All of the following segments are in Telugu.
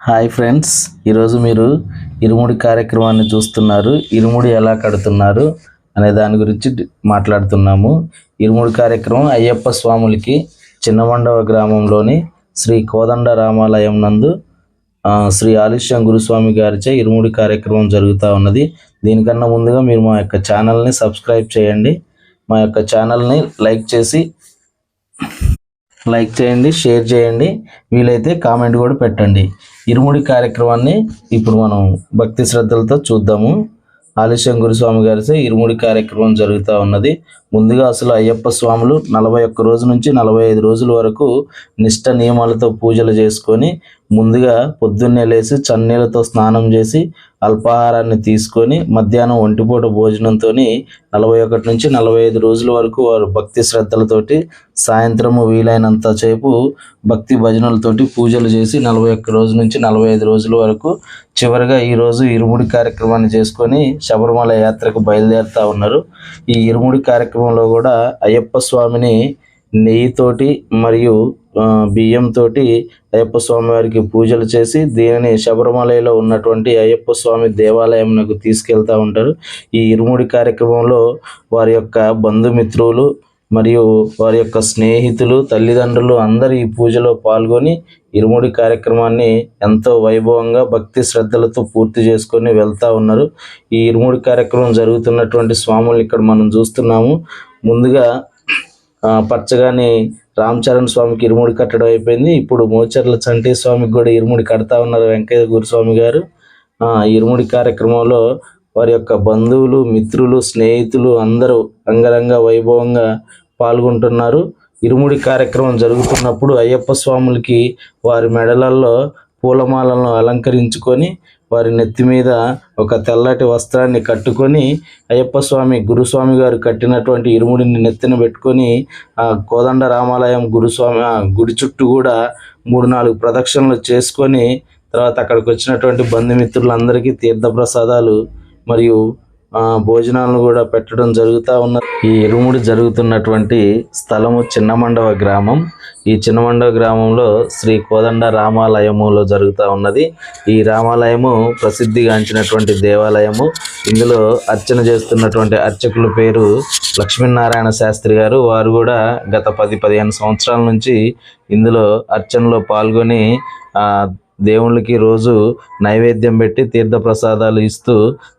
హాయ్ ఫ్రెండ్స్, ఈరోజు మీరు ఇరుముడి కార్యక్రమాన్ని చూస్తున్నారు. ఇరుముడి ఎలా కడుతున్నారు అనే దాని గురించి మాట్లాడుతున్నాము. ఇరుముడి కార్యక్రమం అయ్యప్ప స్వాములకి చిన్నమండవ గ్రామంలోని శ్రీ కోదండ రామాలయం నందు శ్రీ ఆలిష్యం గురుస్వామి గారిచే ఇరుముడి కార్యక్రమం జరుగుతూ ఉన్నది. దీనికన్నా ముందుగా మీరు మా యొక్క ఛానల్ని సబ్స్క్రైబ్ చేయండి. మా యొక్క ఛానల్ని లైక్ చేయండి, షేర్ చేయండి, వీలైతే కామెంట్ కూడా పెట్టండి. ఇరుముడి కార్యక్రమాన్ని ఇప్పుడు మనం భక్తి శ్రద్ధలతో చూద్దాము. ఆలిష్యం గురుస్వామి గారితో ఇరుముడి కార్యక్రమం జరుగుతూ ఉన్నది. ముందుగా అసలు అయ్యప్ప స్వాములు 41 రోజు నుంచి 45 రోజుల వరకు నిష్ట నియమాలతో పూజలు చేసుకొని ముందుగా పొద్దున్నే లేచి చన్నీళ్ళతో స్నానం చేసి అల్పాహారాన్ని తీసుకొని మధ్యాహ్నం ఒంటిపూట భోజనంతో 41 నుంచి 45 రోజుల వరకు వారు భక్తి శ్రద్ధలతోటి సాయంత్రము వీలైనంత సేపు భక్తి భజనలతోటి పూజలు చేసి 41 రోజు నుంచి 45 రోజుల వరకు చివరిగా ఈరోజు ఇరుముడి కార్యక్రమాన్ని చేసుకొని శబరిమల యాత్రకు బయలుదేరుతూ ఉన్నారు. ఈ ఇరుముడి కార్యక్రమంలో కూడా అయ్యప్ప స్వామిని నెయ్యితోటి మరియు బియ్యంతో అయ్యప్ప స్వామి వారికి పూజలు చేసి దీనిని శబరిమలలో ఉన్నటువంటి అయ్యప్ప స్వామి దేవాలయంకు తీసుకెళ్తూ ఉంటారు. ఈ ఇరుముడి కార్యక్రమంలో వారి యొక్క బంధుమిత్రులు మరియు వారి యొక్క స్నేహితులు, తల్లిదండ్రులు అందరూ ఈ పూజలో పాల్గొని ఇరుముడి కార్యక్రమాన్ని ఎంతో వైభవంగా భక్తి శ్రద్ధలతో పూర్తి చేసుకొని వెళ్తూ ఉన్నారు. ఈ ఇరుముడి కార్యక్రమం జరుగుతున్నటువంటి స్వాములు ఇక్కడ మనం చూస్తున్నాము. ముందుగా పచ్చగాని రామ్ చరణ్ స్వామికి ఇరుముడి కట్టడం అయిపోయింది. ఇప్పుడు మోచర్ల చంటి స్వామికి కూడా ఇరుముడి కడతా ఉన్నారు వెంకయ్య గురుస్వామి గారు. ఇరుముడి కార్యక్రమంలో వారి యొక్క బంధువులు, మిత్రులు, స్నేహితులు అందరూ అంగరంగ వైభవంగా పాల్గొంటున్నారు. ఇరుముడి కార్యక్రమం జరుగుతున్నప్పుడు అయ్యప్ప స్వాములకి వారి మెడలల్లో పూలమాలను అలంకరించుకొని వారి నెత్తి మీద ఒక తెల్లటి వస్త్రాన్ని కట్టుకొని అయ్యప్ప స్వామి గురుస్వామి గారు కట్టినటువంటి ఇరుముడిని నెత్తిన పెట్టుకొని ఆ కోదండ రామాలయం గురుస్వామి గుడి చుట్టూ కూడా 3-4 ప్రదక్షిణలు చేసుకొని తర్వాత అక్కడికి వచ్చినటువంటి బంధుమిత్రులందరికీ తీర్థప్రసాదాలు మరియు భోజనాలను కూడా పెట్టడం జరుగుతూ ఉన్నది. ఈ ఇరుముడి జరుగుతున్నటువంటి స్థలము చిన్నమండవ గ్రామం. ఈ చిన్నమండవ గ్రామంలో శ్రీ కోదండ రామాలయములో జరుగుతూ ఉన్నది. ఈ రామాలయము ప్రసిద్ధిగాంచినటువంటి దేవాలయము. ఇందులో అర్చన చేస్తున్నటువంటి అర్చకుల పేరు లక్ష్మీనారాయణ శాస్త్రి గారు. వారు కూడా గత 10-15 సంవత్సరాల నుంచి ఇందులో అర్చనలో పాల్గొని దేవుళ్ళకి రోజు నైవేద్యం పెట్టి తీర్థప్రసాదాలు ఇస్తూ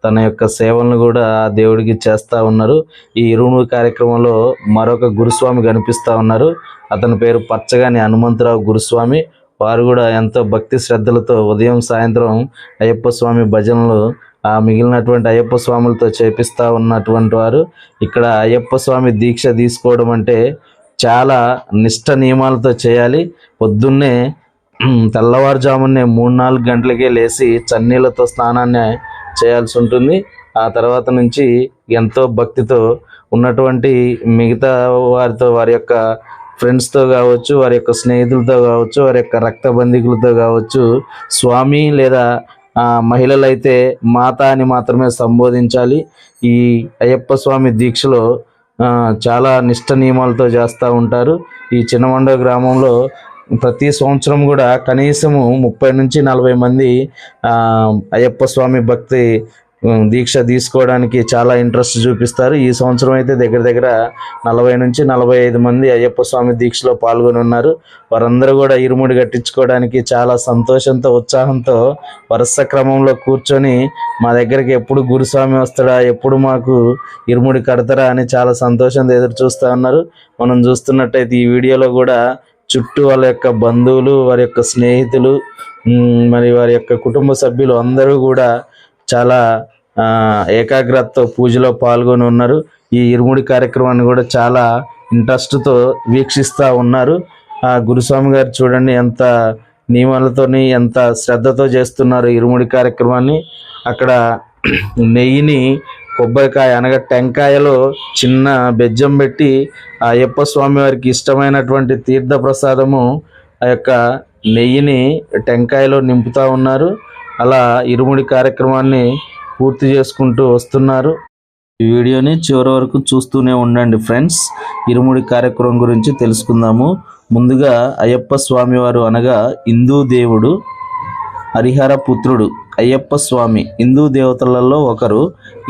తన యొక్క సేవలను కూడా ఆ దేవుడికి చేస్తూ ఉన్నారు. ఈ ఇరుముడి కార్యక్రమంలో మరొక గురుస్వామి కనిపిస్తూ ఉన్నారు. అతని పేరు పచ్చగాని హనుమంతరావు గురుస్వామి. వారు కూడా ఎంతో భక్తి శ్రద్ధలతో ఉదయం సాయంత్రం అయ్యప్ప స్వామి భజనలు మిగిలినటువంటి అయ్యప్ప స్వాములతో చేపిస్తూ ఉన్నటువంటి వారు. ఇక్కడ అయ్యప్ప స్వామి దీక్ష తీసుకోవడం అంటే చాలా నిష్ట నియమాలతో చేయాలి. పొద్దున్నే తెల్లవారుజామునే 3-4 గంటలకే లేచి చన్నీళ్ళతో స్నానాన్ని చేయాల్సి ఉంటుంది. ఆ తర్వాత నుంచి ఎంతో భక్తితో ఉన్నటువంటి మిగతా వారితో, వారి యొక్క ఫ్రెండ్స్తో కావచ్చు, వారి యొక్క స్నేహితులతో కావచ్చు, వారి యొక్క రక్త బంధువులతో కావచ్చు, స్వామి లేదా మహిళలైతే మాత అని మాత్రమే సంబోధించాలి. ఈ అయ్యప్ప స్వామి దీక్షలో చాలా నిష్ట నియమాలతో చేస్తూ ఉంటారు. ఈ చిన్నమండవ గ్రామంలో ప్రతి సంవత్సరం కూడా కనీసము 30 నుంచి 40 మంది అయ్యప్ప స్వామి భక్తి దీక్ష తీసుకోవడానికి చాలా ఇంట్రెస్ట్ చూపిస్తారు. ఈ సంవత్సరం అయితే దగ్గర 40 నుంచి 45 మంది అయ్యప్ప స్వామి దీక్షలో పాల్గొని ఉన్నారు. వారందరూ కూడా ఇరుముడి కట్టించుకోవడానికి చాలా సంతోషంతో, ఉత్సాహంతో వరుస క్రమంలో కూర్చొని మా దగ్గరికి ఎప్పుడు గురుస్వామి వస్తాడా, ఎప్పుడు మాకు ఇరుముడి కడతారా అని చాలా సంతోషంతో ఎదురు చూస్తూ ఉన్నారు. మనం చూస్తున్నట్టయితే ఈ వీడియోలో కూడా చుట్టూ వాళ్ళ యొక్క బంధువులు, వారి యొక్క స్నేహితులు, మరి వారి యొక్క కుటుంబ సభ్యులు అందరూ కూడా చాలా ఏకాగ్రతతో పూజలో పాల్గొని ఉన్నారు. ఈ ఇరుముడి కార్యక్రమాన్ని కూడా చాలా ఇంట్రెస్ట్తో వీక్షిస్తూ ఉన్నారు. గురుస్వామి గారు చూడండి ఎంత నియమాలతోని ఎంత శ్రద్ధతో చేస్తున్నారు ఇరుముడి కార్యక్రమాన్ని. అక్కడ నెయ్యిని కొబ్బరికాయ అనగా టెంకాయలో చిన్న బెజ్జం పెట్టి ఆ అయ్యప్ప స్వామి వారికి ఇష్టమైనటువంటి తీర్థప్రసాదము ఆ యొక్క నెయ్యిని టెంకాయలో నింపుతూ ఉన్నారు. అలా ఇరుముడి కార్యక్రమాన్ని పూర్తి చేసుకుంటూ వస్తున్నారు. ఈ వీడియోని చివరి వరకు చూస్తూనే ఉండండి ఫ్రెండ్స్. ఇరుముడి కార్యక్రమం గురించి తెలుసుకుందాము. ముందుగా అయ్యప్ప స్వామి వారు అనగా హిందూ దేవుడు. హరిహర పుత్రుడు అయ్యప్ప స్వామి హిందూ దేవతలలో ఒకరు.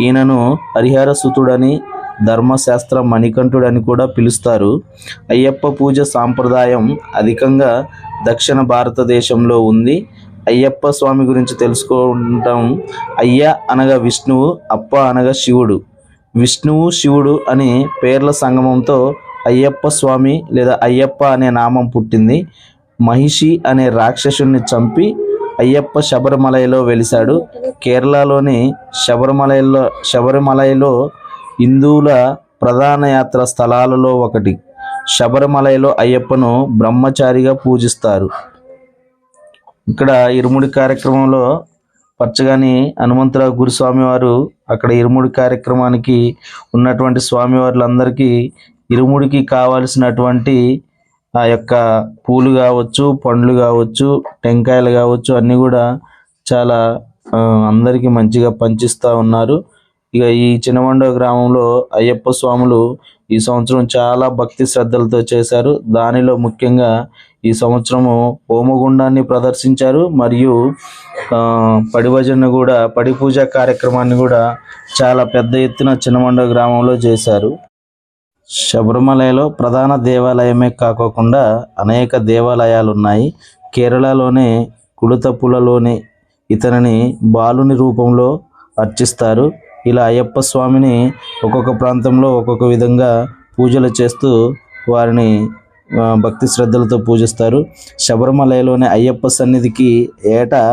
ఈయనను హరిహర సుతుడని, ధర్మశాస్త్ర మణికంఠుడని కూడా పిలుస్తారు. అయ్యప్ప పూజ సాంప్రదాయం అధికంగా దక్షిణ భారతదేశంలో ఉంది. అయ్యప్ప స్వామి గురించి తెలుసుకుంటాం. అయ్య అనగా విష్ణువు, అప్ప అనగా శివుడు. విష్ణువు శివుడు అని పేర్ల సంగమంతో అయ్యప్ప స్వామి లేదా అయ్యప్ప అనే నామం పుట్టింది. మహిషి అనే రాక్షసుని చంపి అయ్యప్ప శబరిమలలో వెలిశాడు. కేరళలోని శబరిమలలో హిందువుల ప్రధాన యాత్ర స్థలాలలో ఒకటి. శబరిమలలో అయ్యప్పను బ్రహ్మచారిగా పూజిస్తారు. ఇక్కడ ఇరుముడి కార్యక్రమంలో పచ్చగాని హనుమంతరావు గురుస్వామి వారు అక్కడ ఇరుముడి కార్యక్రమానికి ఉన్నటువంటి స్వామివారులందరికీ ఇరుముడికి కావలసినటువంటి ఆ యొక్క పూలు కావచ్చు, పండ్లు కావచ్చు, టెంకాయలు కావచ్చు అన్నీ కూడా చాలా అందరికీ మంచిగా పంచిస్తూ ఉన్నారు. ఇక ఈ చినమండవ గ్రామంలో అయ్యప్ప స్వాములు ఈ సంవత్సరం చాలా భక్తి శ్రద్ధలతో చేశారు. దానిలో ముఖ్యంగా ఈ సంవత్సరము హోమగుండాన్ని ప్రదర్శించారు మరియు పడి పూజ కార్యక్రమాన్ని కూడా చాలా పెద్ద ఎత్తున చినమండవ గ్రామంలో చేశారు. శబరిమలలో ప్రధాన దేవాలయమే కాకోకుండా అనేక దేవాలయాలు ఉన్నాయి. కేరళలోనే కుడుతపులలోని ఇతనిని బాలుని రూపంలో అర్చిస్తారు. ఇలా అయ్యప్ప స్వామిని ఒక్కొక్క ప్రాంతంలో ఒక్కొక్క విధంగా పూజలు చేస్తూ వారిని భక్తి శ్రద్ధలతో పూజిస్తారు. శబరిమలలోని అయ్యప్ప సన్నిధికి ఏటా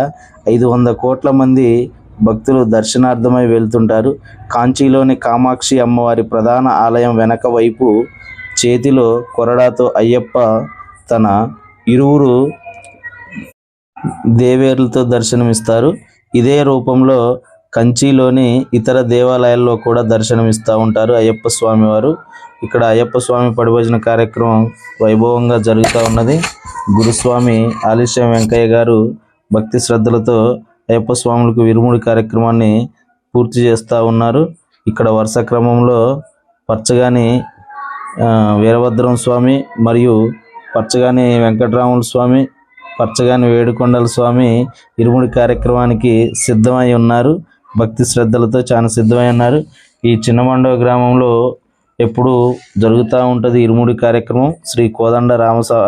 500 కోట్ల మంది భక్తులు దర్శనార్థమై వెళ్తుంటారు. కాంచీలోని కామాక్షి అమ్మవారి ప్రధాన ఆలయం వెనక వైపు చేతిలో కొరడాతో అయ్యప్ప తన ఇరువురు దేవేరులతో దర్శనమిస్తారు. ఇదే రూపంలో కంచిలోని ఇతర దేవాలయాల్లో కూడా దర్శనమిస్తూ ఉంటారు అయ్యప్ప స్వామి వారు. ఇక్కడ అయ్యప్ప స్వామి పడిభజన కార్యక్రమం వైభవంగా జరుగుతూ ఉన్నది. గురుస్వామి ఆలస్యం వెంకయ్య గారు భక్తి శ్రద్ధలతో అయ్యప్ప స్వాములకు ఇరుముడి కార్యక్రమాన్ని పూర్తి చేస్తూ ఉన్నారు. ఇక్కడ వరుస క్రమంలో పచ్చగాని వీరభద్రం స్వామి మరియు పచ్చగాని వెంకటరాముల స్వామి, పచ్చగాని వేడుకొండల స్వామి ఇరుముడి కార్యక్రమానికి సిద్ధమై ఉన్నారు. భక్తి శ్రద్ధలతో చాలా సిద్ధమై ఉన్నారు. ఈ చిన్నమండవ గ్రామంలో ఎప్పుడు జరుగుతూ ఉంటుంది ఇరుముడి కార్యక్రమం. శ్రీ కోదండ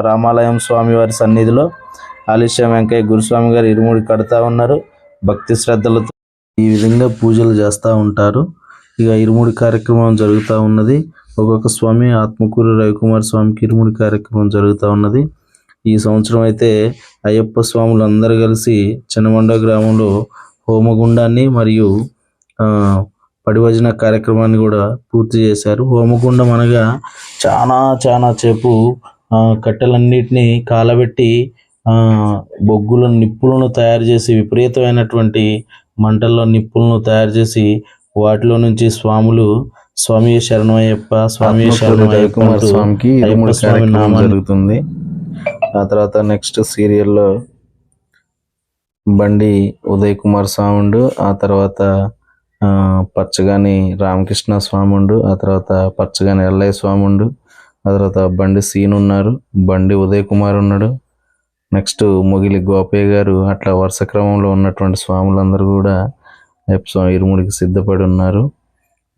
రామాలయం స్వామి వారి సన్నిధిలో ఆలస్యం వెంకయ్య గురుస్వామి గారు ఇరుముడి కడతా ఉన్నారు. భక్తి శ్రద్ధలతో ఈ విధంగా పూజలు చేస్తూ ఉంటారు. ఇక ఇరుముడి కార్యక్రమం జరుగుతూ ఉన్నది. ఒక్కొక్క స్వామి ఆత్మకూరు రవికుమార్ స్వామికి ఇరుముడి కార్యక్రమం జరుగుతూ ఉన్నది. ఈ సంవత్సరం అయితే అయ్యప్ప స్వాములు అందరూ కలిసి చిన్నమండవ గ్రామంలో హోమగుండాన్ని మరియు పడిభజన కార్యక్రమాన్ని కూడా పూర్తి చేశారు. హోమగుండం అనగా చాలా సేపు కట్టెలన్నిటినీ కాలబెట్టి బొగ్గులను నిప్పులను తయారు చేసి విపరీతమైనటువంటి మంటల్లో నిప్పులను తయారు చేసి వాటిలో నుంచి స్వాములు స్వామి శరణమయ్యప్ప, స్వామి శరణమయ్యప్ప స్వామికి నామం జరుగుతుంది. ఆ తర్వాత నెక్స్ట్ సీరియల్లో బండి ఉదయ్ కుమార్ స్వామి, ఆ తర్వాత పచ్చగాని రామకృష్ణ స్వామి, ఆ తర్వాత పచ్చగాని ఎల్లయ్య స్వామి, ఆ తర్వాత బండి సీన్ ఉన్నారు, బండి ఉదయ్ కుమార్ ఉన్నాడు, నెక్స్ట్ మొగిలి గోపయ్య గారు. అట్లా వరుస క్రమంలో ఉన్నటువంటి స్వాములందరూ కూడా అయ్యప్ప స్వామి ఇరుముడికి సిద్ధపడి ఉన్నారు.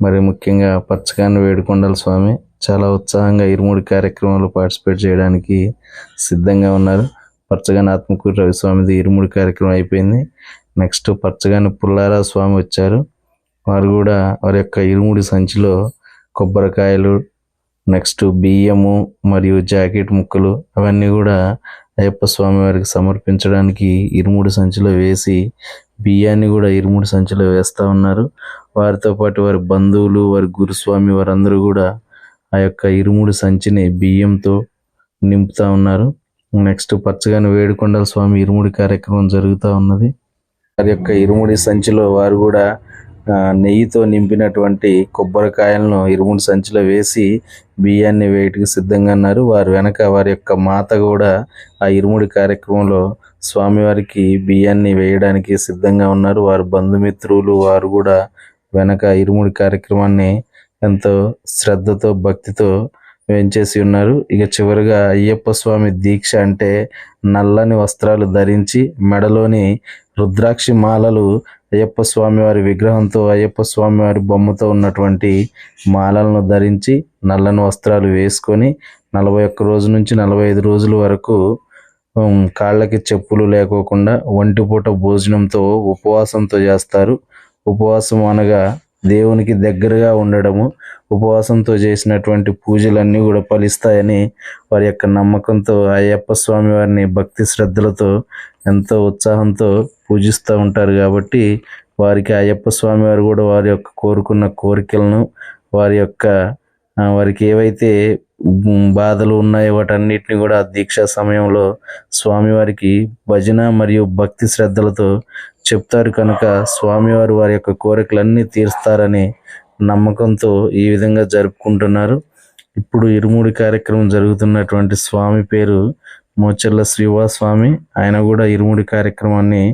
మరి ముఖ్యంగా పచ్చగాని వేడుకొండల స్వామి చాలా ఉత్సాహంగా ఇరుముడి కార్యక్రమంలో పార్టిసిపేట్ చేయడానికి సిద్ధంగా ఉన్నారు. పచ్చగాని ఆత్మకూరు రవిస్వామిది ఇరుముడి కార్యక్రమం అయిపోయింది. నెక్స్ట్ పచ్చగాని పుల్లారా స్వామి వచ్చారు. వారు కూడా వారి యొక్క ఇరుముడి సంచిలో కొబ్బరికాయలు, నెక్స్ట్ బియ్యము మరియు జాకెట్ ముక్కలు అవన్నీ కూడా అయ్యప్ప స్వామి వారికి సమర్పించడానికి ఇరుముడి సంచిలో వేసి బియ్యాన్ని కూడా ఇరుముడి సంచిలో వేస్తూ ఉన్నారు. వారితో పాటు వారి బంధువులు, వారి గురుస్వామి వారందరూ కూడా ఆ యొక్క ఇరుముడి సంచిని బియ్యంతో నింపుతూ ఉన్నారు. నెక్స్ట్ పచ్చగాని వేడుకొండల స్వామి ఇరుముడి కార్యక్రమం జరుగుతూ ఉన్నది. వారి యొక్క ఇరుముడి సంచిలో వారు కూడా నెయ్యితో నింపినటువంటి కొబ్బరికాయలను ఇరుముడి సంచిలో వేసి బియ్యాన్ని వేయటికి సిద్ధంగా ఉన్నారు. వారు వెనక వారి యొక్క మాత కూడా ఆ ఇరుముడి కార్యక్రమంలో స్వామివారికి బియ్యాన్ని వేయడానికి సిద్ధంగా ఉన్నారు. వారి బంధుమిత్రులు వారు కూడా వెనక ఇరుముడి కార్యక్రమాన్ని ఎంతో శ్రద్ధతో భక్తితో వేంచేసి ఉన్నారు. ఇక చివరిగా అయ్యప్ప స్వామి దీక్ష అంటే నల్లని వస్త్రాలు ధరించి మెడలోని రుద్రాక్షి మాలలు, అయ్యప్ప స్వామి వారి విగ్రహంతో, అయ్యప్ప స్వామి వారి బొమ్మతో ఉన్నటువంటి మాలలను ధరించి నల్లని వస్త్రాలు వేసుకొని 41 రోజు నుంచి 45 రోజుల వరకు కాళ్ళకి చెప్పులు లేకోకుండా ఒంటిపూట భోజనంతో ఉపవాసంతో చేస్తారు. ఉపవాసం అనగా దేవునికి దగ్గరగా ఉండడము. ఉపవాసంతో చేసినటువంటి పూజలన్నీ కూడా ఫలిస్తాయని వారి యొక్క నమ్మకంతో అయ్యప్ప స్వామి వారిని భక్తి శ్రద్ధలతో ఎంతో ఉత్సాహంతో పూజిస్తూ ఉంటారు. కాబట్టి వారికి అయ్యప్ప స్వామి వారు కూడా వారి యొక్క కోరుకున్న కోరికలను, వారికి ఏవైతే బాధలు ఉన్నాయో వాటన్నిటిని కూడా దీక్షా సమయంలో స్వామివారికి భజన మరియు భక్తి శ్రద్ధలతో చెప్తారు. కనుక స్వామివారు వారి యొక్క కోరికలన్నీ తీరుస్తారని నమ్మకంతో ఈ విధంగా జరుపుకుంటున్నారు. ఇప్పుడు ఇరుముడి కార్యక్రమం జరుగుతున్నటువంటి స్వామి పేరు మోచెర్ల శ్రీవాస్వామి. ఆయన కూడా ఇరుముడి కార్యక్రమాన్ని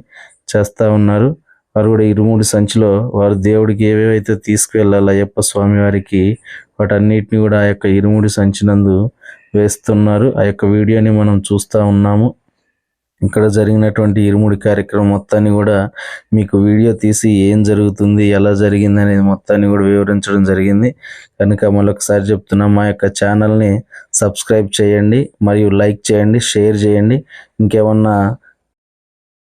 చేస్తూ ఉన్నారు. వారు కూడా ఇరుముడి సంచిలో వారు దేవుడికి ఏవేవైతే తీసుకువెళ్ళాలి అయ్యప్ప స్వామి వారికి వాటన్నిటిని కూడా ఆ యొక్క ఇరుముడి సంచినందు వేస్తున్నారు. ఆ యొక్క వీడియోని మనం చూస్తూ ఉన్నాము. ఇక్కడ జరిగినటువంటి ఇరుముడి కార్యక్రమం మొత్తాన్ని కూడా మీకు వీడియో తీసి ఏం జరుగుతుంది, ఎలా జరిగింది అనేది మొత్తాన్ని కూడా వివరించడం జరిగింది. కనుక మరొకసారి చెప్తున్నాం, మా యొక్క ఛానల్ని సబ్స్క్రైబ్ చేయండి మరియు లైక్ చేయండి, షేర్ చేయండి. ఇంకేమన్నా